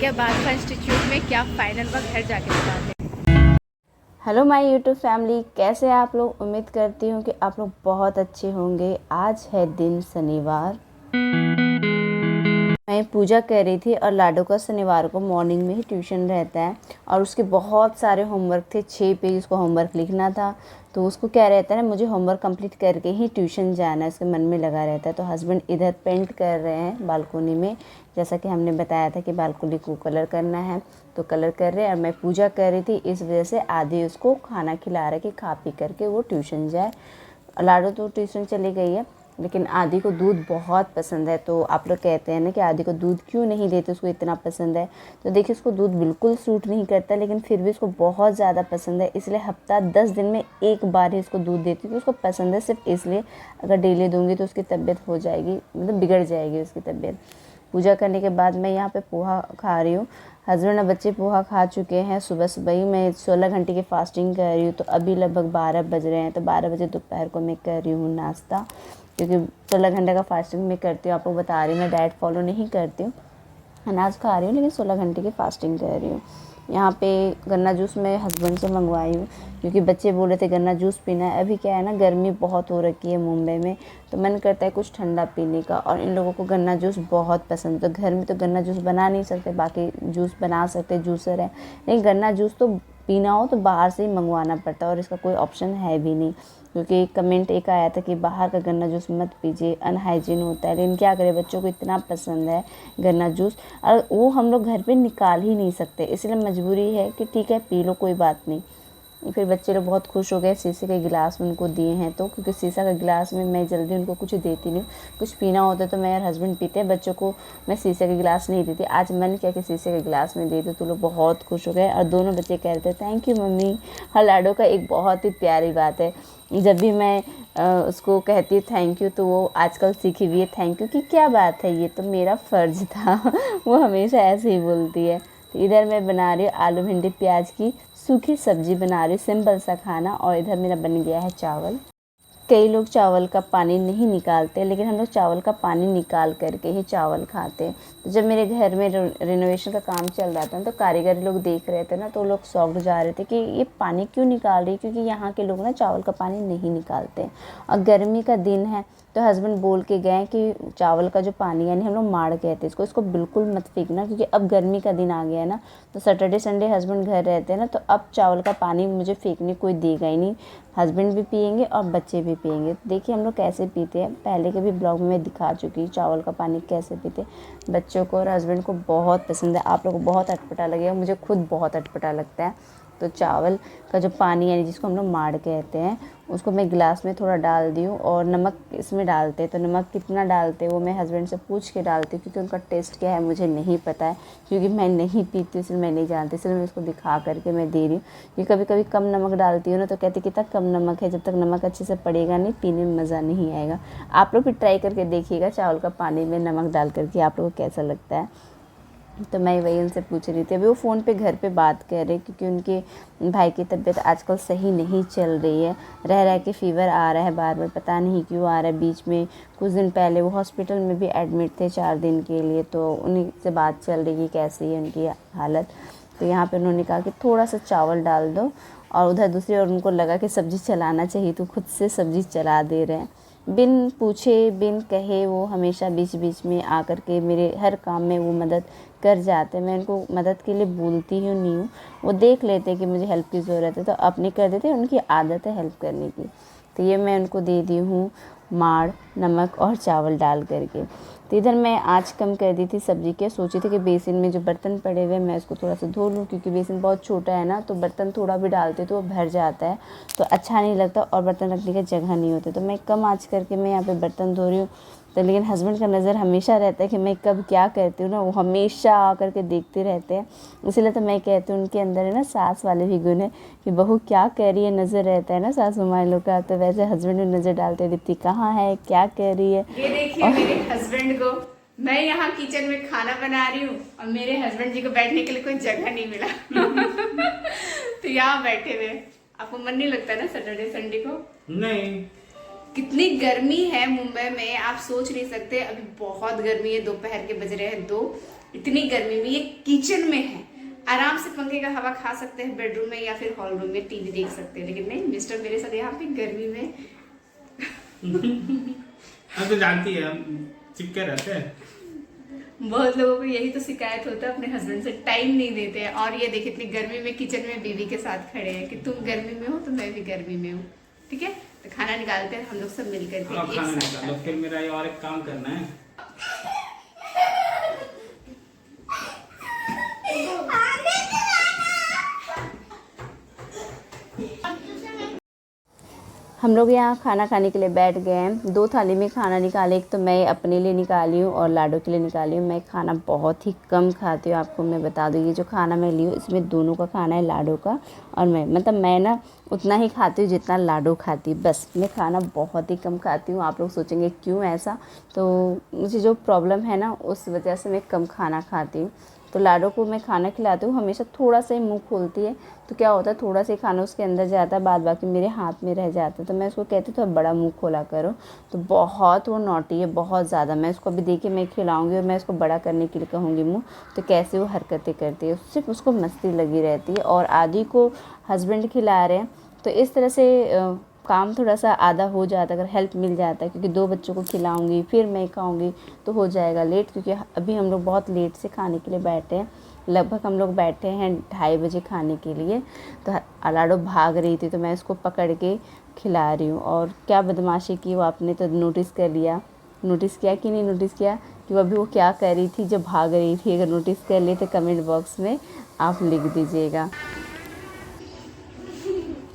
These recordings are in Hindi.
ठीक है, बात था इंस्टीट्यूट में, क्या फाइनल वर्क घर जाके बताते हैं। हेलो माय यूट्यूब फैमिली, कैसे हैं आप लोग। उम्मीद करती हूँ कि आप लोग बहुत अच्छे होंगे। आज है दिन शनिवार। मैं पूजा कर रही थी और लाडो का शनिवार को मॉर्निंग में ही ट्यूशन रहता है और उसके बहुत सारे होमवर्क थे। 6 पेज उसको होमवर्क लिखना था। तो उसको क्या रहता है ना, मुझे होमवर्क कंप्लीट करके ही ट्यूशन जाना है, उसके मन में लगा रहता है। तो हस्बैंड इधर पेंट कर रहे हैं बालकोनी में, जैसा कि हमने बताया था कि बालकोनी को कलर करना है, तो कलर कर रहे हैं। और मैं पूजा कर रही थी, इस वजह से आधी उसको खाना खिला रहे कि खा पी करके वो ट्यूशन जाए। लाडो तो ट्यूशन चली गई है, लेकिन आदि को दूध बहुत पसंद है। तो आप लोग कहते हैं ना कि आदि को दूध क्यों नहीं देते, उसको इतना पसंद है। तो देखिए, उसको दूध बिल्कुल सूट नहीं करता, लेकिन फिर भी उसको बहुत ज़्यादा पसंद है। इसलिए हफ्ता 10 दिन में एक बार ही उसको दूध देती हूँ। उसको पसंद है सिर्फ इसलिए। अगर डेली दूंगी तो उसकी तबीयत हो जाएगी, मतलब बिगड़ जाएगी उसकी तबीयत। पूजा करने के बाद मैं यहाँ पे पोहा खा रही हूँ। हस्बैंड और बच्चे पोहा खा चुके हैं सुबह सुबह ही। मैं 16 घंटे की फास्टिंग कर रही हूँ, तो अभी लगभग 12 बज रहे हैं। तो 12 बजे दोपहर को मैं कर रही हूँ नाश्ता, क्योंकि 16 घंटे का फास्टिंग मैं करती हूँ। आपको बता रही हूँ, मैं डाइट फॉलो नहीं करती हूँ, अनाज खा रही हूँ, लेकिन 16 घंटे की फास्टिंग कर रही हूँ। यहाँ पे गन्ना जूस मैं हस्बैंड से मंगवाई हूँ, क्योंकि बच्चे बोल रहे थे गन्ना जूस पीना है। अभी क्या है ना, गर्मी बहुत हो रखी है मुंबई में, तो मन करता है कुछ ठंडा पीने का। और इन लोगों को गन्ना जूस बहुत पसंद है। तो घर में तो गन्ना जूस बना नहीं सकते, बाकी जूस बना सकते, जूसर है, लेकिन गन्ना जूस तो पीना हो तो बाहर से ही मंगवाना पड़ता है, और इसका कोई ऑप्शन है भी नहीं। क्योंकि कमेंट एक आया था कि बाहर का गन्ना जूस मत पीजिए, अनहाइजीन होता है। लेकिन क्या करें, बच्चों को इतना पसंद है गन्ना जूस, और वो हम लोग घर पे निकाल ही नहीं सकते, इसलिए मजबूरी है कि ठीक है पी लो, कोई बात नहीं। फिर बच्चे लोग बहुत खुश हो गए। शीशे के गिलास में उनको दिए हैं, तो क्योंकि शीशा का गिलास में मैं जल्दी उनको कुछ देती नहीं, कुछ पीना होता है तो मैं और हस्बैंड पीते हैं। बच्चों को मैं शीशे के गिलास नहीं देती। आज मन किया कि शीशे के गिलास में दे दो, तो लोग बहुत खुश हो गए। और दोनों बच्चे कह रहे थे थैंक यू मम्मी। और लाडो का एक बहुत ही प्यारी बात है, जब भी मैं उसको कहती हूँ थैंक यू, तो वो आजकल सीखी हुई है थैंक यू की क्या बात है, ये तो मेरा फ़र्ज़ था। वो हमेशा ऐसे ही बोलती है। तो इधर मैं बना रही हूँ आलू भिंडी प्याज की सूखी सब्जी बना रही हूँ, सिंपल सा खाना। और इधर मेरा बन गया है चावल। कई लोग चावल का पानी नहीं निकालते, लेकिन हम लोग चावल का पानी निकाल करके ही चावल खाते हैं। तो जब मेरे घर में रिनोवेशन का काम चल रहा था, तो कारीगर लोग देख रहे थे ना, तो लोग शॉक्ड जा रहे थे कि ये पानी क्यों निकाल रही है, क्योंकि यहाँ के लोग ना चावल का पानी नहीं निकालते। और गर्मी का दिन है, तो हस्बैंड बोल के गए कि चावल का जो पानी, यानी हम लोग माड़ कहते हैं इसको बिल्कुल मत फेंकना, क्योंकि अब गर्मी का दिन आ गया है ना। तो सैटरडे संडे हस्बैंड घर रहते हैं ना, तो अब चावल का पानी मुझे फेंकने कोई देगा ही नहीं। हस्बैंड भी पियेंगे और बच्चे भी पियेंगे। देखिए हम लोग कैसे पीते हैं, पहले के भी ब्लॉग में मैं दिखा चुकी हूँ चावल का पानी कैसे पीते। बच्चों को और हस्बैंड को बहुत पसंद है। आप लोगों को बहुत अटपटा लगेगा, मुझे खुद बहुत अटपटा लगता है। तो चावल का जो पानी, यानी जिसको हम लोग माड़ कहते हैं, उसको मैं गिलास में थोड़ा डाल दी हूँ। और नमक इसमें डालते हैं, तो नमक कितना डालते हैं वो मैं हस्बैंड से पूछ के डालती हूँ, क्योंकि उनका टेस्ट क्या है मुझे नहीं पता है, क्योंकि मैं नहीं पीती, इसलिए मैं नहीं जानती। इसलिए मैं उसको दिखा करके मैं दे रही हूँ। क्योंकि कभी कभी कम नमक डालती हूँ ना, तो कहती कितना कम नमक है, जब तक नमक अच्छे से पड़ेगा नहीं पीने में मज़ा नहीं आएगा। आप लोग भी ट्राई करके देखिएगा चावल का पानी में नमक डाल करके, आप लोगों को कैसा लगता है। तो मैं वही उनसे पूछ रही थी। अभी वो फ़ोन पे घर पे बात कर रहे, क्योंकि उनके भाई की तबीयत आजकल सही नहीं चल रही है। रह के फ़ीवर आ रहा है बार बार, पता नहीं क्यों आ रहा है। बीच में कुछ दिन पहले वो हॉस्पिटल में भी एडमिट थे 4 दिन के लिए, तो उन्हीं से बात चल रही कि कैसी है उनकी हालत। तो यहाँ पे उन्होंने कहा कि थोड़ा सा चावल डाल दो, और उधर दूसरी ओर उनको लगा कि सब्ज़ी चलाना चाहिए, तो खुद से सब्ज़ी चला दे रहे हैं। बिन पूछे बिन कहे वो हमेशा बीच बीच में आकर के मेरे हर काम में वो मदद कर जाते हैं। मैं उनको मदद के लिए बोलती हूँ नहीं हूँ, वो देख लेते हैं कि मुझे हेल्प की ज़रूरत है तो अपनी कर देते हैं, उनकी आदत है हेल्प करने की। तो ये मैं उनको दे दी हूँ माड़, नमक और चावल डाल करके। तो इधर मैं आँच कम कर दी थी सब्ज़ी के। सोची थी कि बेसिन में जो बर्तन पड़े हुए मैं इसको थोड़ा सा धो लूँ, क्योंकि बेसिन बहुत छोटा है ना, तो बर्तन थोड़ा भी डालते तो वो भर जाता है, तो अच्छा नहीं लगता और बर्तन रखने की जगह नहीं होती। तो मैं कम आँच करके मैं यहाँ पे बर्तन धो रही हूँ। तो लेकिन हस्बैंड का नज़र हमेशा रहता है कि मैं कब क्या करती हूँ ना, वो हमेशा आकर के देखते रहते हैं। इसीलिए तो मैं कहती हूँ उनके अंदर है ना सास वाले भी गुण है, कि बहू क्या कर रही है नज़र रहता है ना सासू माँ लोग का। तो वैसे हस्बैंड भी नज़र डालते हैं, दीप्ति कहाँ है, क्या कर रही है। ये देखिए मेरे हस्बैंड को, मैं यहाँ किचन में खाना बना रही हूँ और मेरे हस्बैंड जी को बैठने के लिए कोई जगह नहीं मिला। तो यहाँ बैठे हुए। आपको मन नहीं लगता ना सैटरडे संडे को? नहीं। कितनी गर्मी है मुंबई में आप सोच नहीं सकते। अभी बहुत गर्मी है, दोपहर के बज रहे हैं 2, इतनी गर्मी में, ये किचन में है, आराम से पंखे का हवा खा सकते हैं बेडरूम में या फिर हॉल रूम में टीवी देख सकते हैं, लेकिन नहीं, मिस्टर मेरे साथ यहाँ पे गर्मी में हम तो जानती है, हम चिपके रहते हैं। बहुत लोगों को यही तो शिकायत होता है, अपने हस्बैंड से टाइम नहीं देते हैं। और ये देखिए इतनी गर्मी में किचन में बीवी के साथ खड़े हैं कि तुम गर्मी में हो तो मैं भी गर्मी में हूँ। ठीक है, तो खाना निकालते हैं हम लोग सब मिलकर के। हाँ, खाना निकालो, फिर मेरा ये और एक काम करना है। हम लोग यहाँ खाना खाने के लिए बैठ गए हैं। 2 थाली में खाना निकाले, एक तो मैं अपने लिए निकाली हूँ और लाडो के लिए निकाली हूँ। मैं खाना बहुत ही कम खाती हूँ, आपको मैं बता दूँ। ये जो खाना मैं ली हूँ इसमें दोनों का खाना है, लाडो का और मैं ना उतना ही खाती हूँ जितना लाडो खाती है। बस मैं खाना बहुत ही कम खाती हूँ। आप लोग सोचेंगे क्यों ऐसा, तो मुझे जो प्रॉब्लम है ना उस वजह से मैं कम खाना खाती हूँ। तो लाडो को मैं खाना खिलाती हूँ, हमेशा थोड़ा सा ही मुंह खोलती है, तो क्या होता है थोड़ा सा ही खाना उसके अंदर जाता है, बाद बाकी मेरे हाथ में रह जाता है। तो मैं उसको कहती हूँ थोड़ा बड़ा मुंह खोला करो। तो बहुत वो नॉटी है, बहुत ज़्यादा। मैं उसको अभी देखिए मैं खिलाऊंगी और मैं उसको बड़ा करने के लिए कहूँगी मुँह, तो कैसे वो हरकतें करती है, सिर्फ उसको मस्ती लगी रहती है। और आदि को हस्बैंड खिला रहे हैं, तो इस तरह से काम थोड़ा सा आधा हो जाता है अगर हेल्प मिल जाता है, क्योंकि 2 बच्चों को खिलाऊंगी फिर मैं खाऊंगी तो हो जाएगा लेट, क्योंकि अभी हम लोग बहुत लेट से खाने के लिए बैठे हैं। लगभग हम लोग बैठे हैं 2:30 बजे खाने के लिए। तो लाडो भाग रही थी तो मैं उसको पकड़ के खिला रही हूँ। और क्या बदमाशी की वो आपने तो नोटिस कर लिया, नोटिस किया कि नहीं नोटिस किया कि वो अभी वो क्या कर रही थी जब भाग रही थी। अगर नोटिस कर ले तो कमेंट बॉक्स में आप लिख दीजिएगा।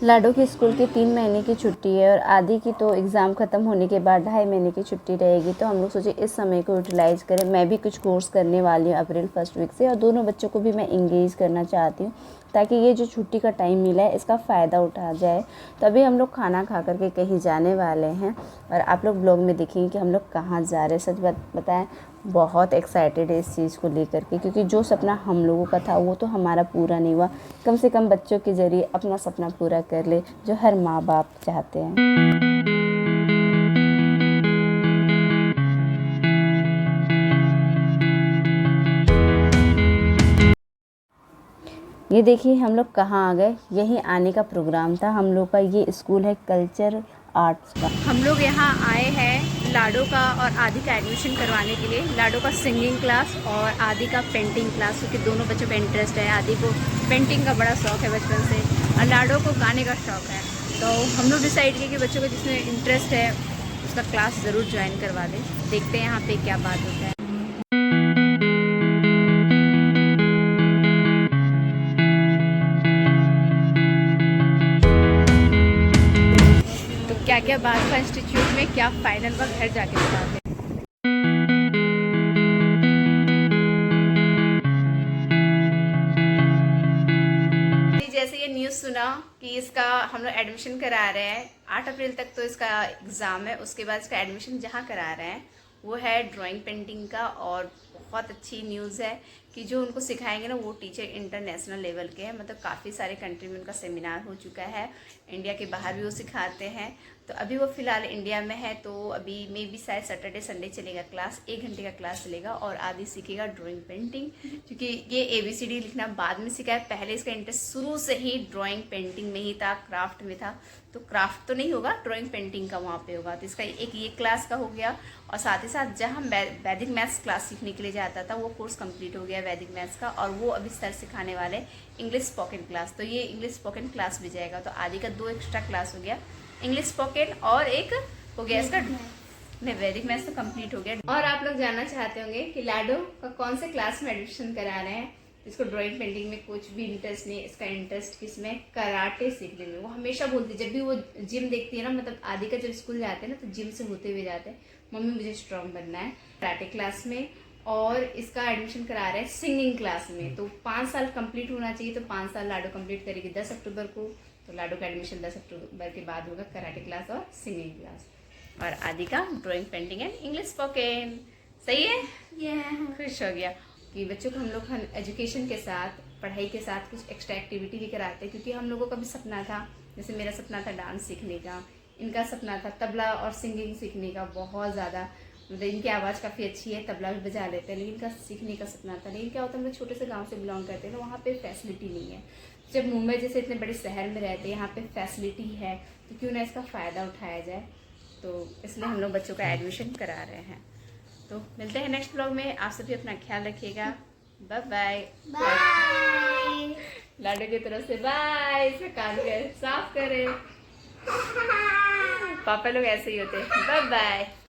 लाडो की स्कूल की 3 महीने की छुट्टी है और आदि की तो एग्ज़ाम ख़त्म होने के बाद 2.5 महीने की छुट्टी रहेगी। तो हम लोग सोचे इस समय को यूटिलाइज़ करें। मैं भी कुछ कोर्स करने वाली हूँ अप्रैल 1 वीक से, और दोनों बच्चों को भी मैं इंगेज करना चाहती हूँ ताकि ये जो छुट्टी का टाइम मिला है इसका फ़ायदा उठा जाए। तभी हम लोग खाना खा करके कहीं जाने वाले हैं और आप लोग ब्लॉग में देखेंगे कि हम लोग कहाँ जा रहे हैं। सच बात बताएं, बहुत एक्साइटेड है इस चीज़ को लेकर के, क्योंकि जो सपना हम लोगों का था वो तो हमारा पूरा नहीं हुआ। कम से कम बच्चों के ज़रिए अपना सपना पूरा कर ले, जो हर माँ बाप चाहते हैं। ये देखिए हम लोग कहाँ आ गए, यहीं आने का प्रोग्राम था हम लोग का। ये स्कूल है कल्चर आर्ट्स का। हम लोग यहाँ आए हैं लाडो का और आदि का एडमिशन करवाने के लिए। लाडो का सिंगिंग क्लास और आदि का पेंटिंग क्लास, क्योंकि दोनों बच्चों का इंटरेस्ट है। आदि को पेंटिंग का बड़ा शौक है बचपन से और लाडो को गाने का शौक है। तो हम लोग डिसाइड किए कि बच्चों को जिसमें इंटरेस्ट है उसका क्लास ज़रूर ज्वाइन करवा दें। देखते हैं यहाँ पे क्या बात होता है। क्या क्या बात था इंस्टीट्यूट में, क्या फाइनल का घर जाके बताते हैं। जैसे ये न्यूज़ सुना कि इसका हम लोग एडमिशन करा रहे हैं, 8 अप्रैल तक तो इसका एग्ज़ाम है। उसके बाद इसका एडमिशन जहाँ करा रहे हैं वो है ड्राइंग पेंटिंग का। और बहुत अच्छी न्यूज़ है कि जो उनको सिखाएंगे ना वो टीचर इंटरनेशनल लेवल के हैं, मतलब काफ़ी सारे कंट्री में उनका सेमिनार हो चुका है। इंडिया के बाहर भी वो सिखाते हैं। तो अभी वो फ़िलहाल इंडिया में है, तो अभी मे बी शायद सैटरडे संडे चलेगा क्लास, 1 घंटे का क्लास चलेगा। और आदि सीखेगा ड्राइंग पेंटिंग, क्योंकि ये ABCD लिखना बाद में सीखा है, पहले इसका इंटरेस्ट शुरू से ही ड्राइंग पेंटिंग में ही था, क्राफ्ट में था। तो क्राफ्ट तो नहीं होगा, ड्राइंग पेंटिंग का वहाँ पे होगा। तो इसका एक ये क्लास का हो गया। और साथ ही साथ जहाँ वैदिक मैथ्स क्लास सीखने के लिए जाता था वो कोर्स कंप्लीट हो गया वैदिक मैथ्स का, और वो अभी सर सिखाने वाले इंग्लिश स्पोकन क्लास। तो ये इंग्लिश स्पोकन क्लास भी जाएगा। तो आदि का 2 एक्स्ट्रा क्लास हो गया, इंग्लिश स्पोकन और एक हो गया इसका नहीं, वैदिक मैथ्स तो कंप्लीट हो गया। और आप लोग जानना चाहते होंगे कि लाडो का कौन से क्लास में एडमिशन करा रहे हैं। इसको ड्राइंग पेंटिंग में कुछ भी इंटरेस्ट नहीं, इसका इंटरेस्ट किसमें, कराटे सीखने में। वो हमेशा बोलती है, जब भी वो जिम देखती है ना, मतलब आदि का जब स्कूल जाते हैं ना तो जिम से होते हुए जाते हैं, मम्मी मुझे स्ट्रांग बनना है, कराटे क्लास में। और इसका एडमिशन करा रहे हैं सिंगिंग क्लास में। तो 5 साल कंप्लीट होना चाहिए, तो 5 साल लाडो कंप्लीट करेगी 10 अक्टूबर को। तो लाडो का एडमिशन 10 अक्टूबर के बाद होगा, कराटे क्लास और सिंगिंग क्लास। और आदि का drawing painting and English spoken. सही है, खुश हो गया कि बच्चों को हम लोग एजुकेशन के साथ, पढ़ाई के साथ कुछ एक्स्ट्रा एक्टिविटी भी कराते हैं। क्योंकि हम लोगों का भी सपना था, जैसे मेरा सपना था डांस सीखने का, इनका सपना था तबला और सिंगिंग सीखने का बहुत ज़्यादा। मतलब इनकी आवाज़ काफ़ी अच्छी है, तबला भी बजा लेते हैं, लेकिन इनका सीखने का सपना था। लेकिन क्या होता है, हम लोग छोटे से गांव से बिलोंग करते हैं तो वहाँ पे फैसिलिटी नहीं है। जब मुंबई जैसे इतने बड़े शहर में रहते हैं, यहाँ पे फैसिलिटी है, तो क्यों ना इसका फ़ायदा उठाया जाए। तो इसलिए हम लोग बच्चों का एडमिशन करा रहे हैं। तो मिलते हैं नेक्स्ट ब्लॉग में। आप सभी अपना ख्याल रखिएगा। Bye bye. बाय। लाडो की तरफ से बाय। इसका कान साफ करें। पापा लोग ऐसे ही होते हैं। Bye bye.